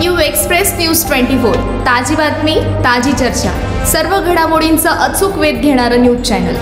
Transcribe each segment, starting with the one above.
New express news 24 ताजी बातमी ताजी चर्चा सर्व घडामोडींचा अचूक वेध घेणारं न्यूज चॅनल।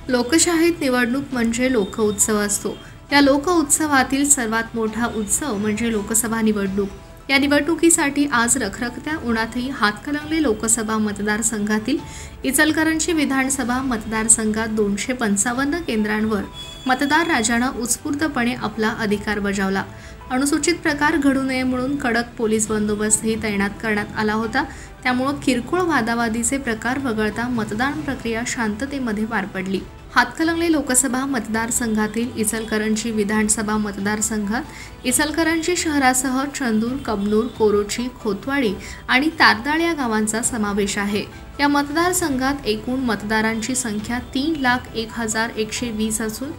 लोकशाहीत निवडणूक म्हणजे लोकउत्सव असतो। या लोकउत्सवातील सर्वात मोठा उत्सव म्हणजे लोकसभा निवडणूक। या निवडणुकीसाठी आज रखरखत्या उन्हातही हातकणंगले लोकसभा मतदारसंघातील इचलकरंजी विधानसभा मतदारसंघात 255 केंद्रांवर मतदार राजानं उत्स्फूर्तपणे आपला अधिकार बजावला। अनुसूचित प्रकार घडू नये म्हणून कडक पोलीस बंदोबस्तही तैनात करण्यात आला होता। त्यामुळे किरकोळ वादावादीचे प्रकार वगळता मतदान प्रक्रिया शांततेमध्ये पार पडली। हातकणंगले लोकसभा मतदारसंघातील इचलकरंजी विधानसभा मतदारसंघात इचलकरंजी शहरासह चंदूर, कबनूर, कोरोची, खोतवाडी आणि तारदाळ या गावांचा समावेश आहे। या मतदारसंघात एकूण मतदारांची संख्या 3,01,120 असून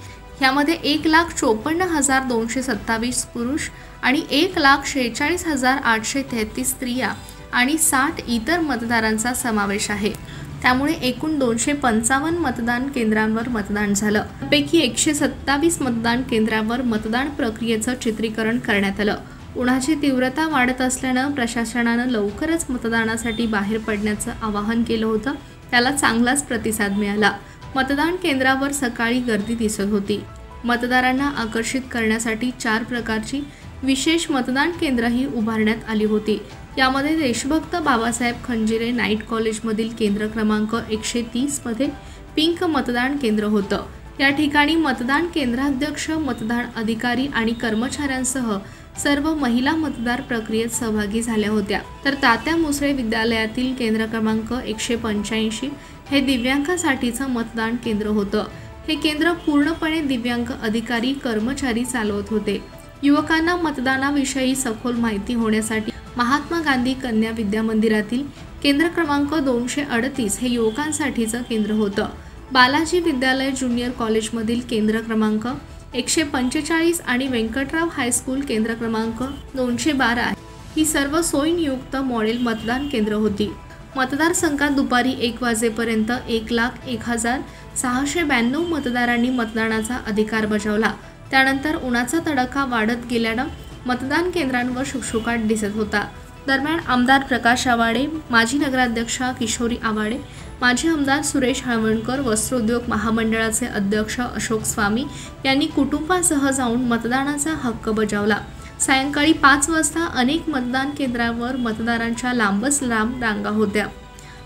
यामध्ये 1,54,227 पुरुष आणि 1,46,833 स्त्रिया आणि 60 इतर मतदारांचा समावेश आहे। त्यामुळे एकूण 255 मतदान केंद्रांवर मतदान झालं। त्यापैकी 127 मतदान केंद्रांवर मतदान प्रक्रियेचं चित्रीकरण करण्यात आलं। उन्हाची तीव्रता वाढत असल्यानं प्रशासनानं लवकरच मतदानासाठी बाहेर पडण्याचं आवाहन केलं होतं। त्याला चांगलाच प्रतिसाद मिळाला। मतदान केंद्रावर सकाळी गर्दी दिसत होती। मतदारांना आकर्षित करण्यासाठी 4 प्रकारची विशेष मतदान केंद्रही उभारण्यात आली होती। यामध्ये देशभक्त बाबासाहेब खंजिरे नाईट कॉलेजमधील केंद्र क्रमांक 130 मध्ये पिंक मतदान केंद्र होतं। या ठिकाणी मतदान केंद्राध्यक्ष, मतदान अधिकारी आणि कर्मचाऱ्यांसह सर्व महिला मतदार प्रक्रियेत सहभागी झाल्या होत्या। तर तात्या मुसळे विद्यालयातील केंद्र क्रमांक 185 हे दिव्यांगांसाठीचं मतदान केंद्र होतं। हे केंद्र पूर्णपणे दिव्यांग अधिकारी, कर्मचारी चालवत होते। युवकांना मतदानाविषयी सखोल माहिती होण्यासाठी महात्मा गांधी कन्या विद्या मंदिरातील केंद्र क्रमांक 238 हे युवकांसाठीचं केंद्र होतं। बालाजी विद्यालय ज्युनियर कॉलेजमधील केंद्र क्रमांक 145 आणि व्यंकटराव हायस्कूल केंद्र क्रमांक 212 ही सर्व सोयीनियुक्त मॉडेल मतदान केंद्र होती। मतदारसंघात दुपारी 1 वाजेपर्यंत 1,01,692 मतदारांनी मतदानाचा अधिकार बजावला। त्यानंतर उन्हाचा तडाखा वाढत गेल्यानं मतदान केंद्रांवर शुकशुकाट दिसत होता। दरम्यान आमदार प्रकाश आवाडे, माजी नगराध्यक्षा किशोरी आवाडे, माजी आमदार सुरेश हळवणकर, वस्त्रोद्योग महामंडळाचे अध्यक्ष अशोक स्वामी यांनी कुटुंबासह जाऊन मतदानाचा हक्क बजावला। सायंकाळी 5 वाजता अनेक मतदान केंद्रांवर मतदारांच्या लांबच लांब रांगा होत्या।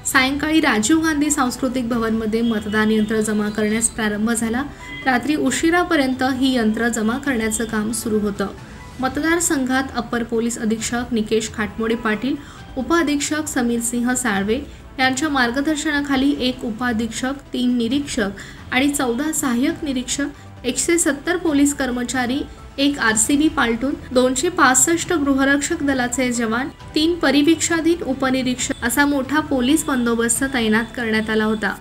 सायंकाळी राजीव गांधी सांस्कृतिक भवनमध्ये मतदान यंत्र जमा करण्यास प्रारंभ झाला। रात्री उशिरापर्यंत ही यंत्र जमा करण्याचं काम सुरू होतं। मतदारसंघात अपर पोलीस अधीक्षक निकेश खाटमोडे पाटील, उपअधीक्षक समीर सिंह साळवे यांच्या मार्गदर्शनाखाली 1 उपअधीक्षक, 3 निरीक्षक आणि 14 सहाय्यक निरीक्षक, 170 पोलीस कर्मचारी, 1 RCB पाल्टून, 265 गृहरक्षक दलाचे जवान, 3 परिवीक्षाधीन उपनिरीक्षक असा मोठा पोलीस बंदोबस्त तैनात करण्यात आला होता।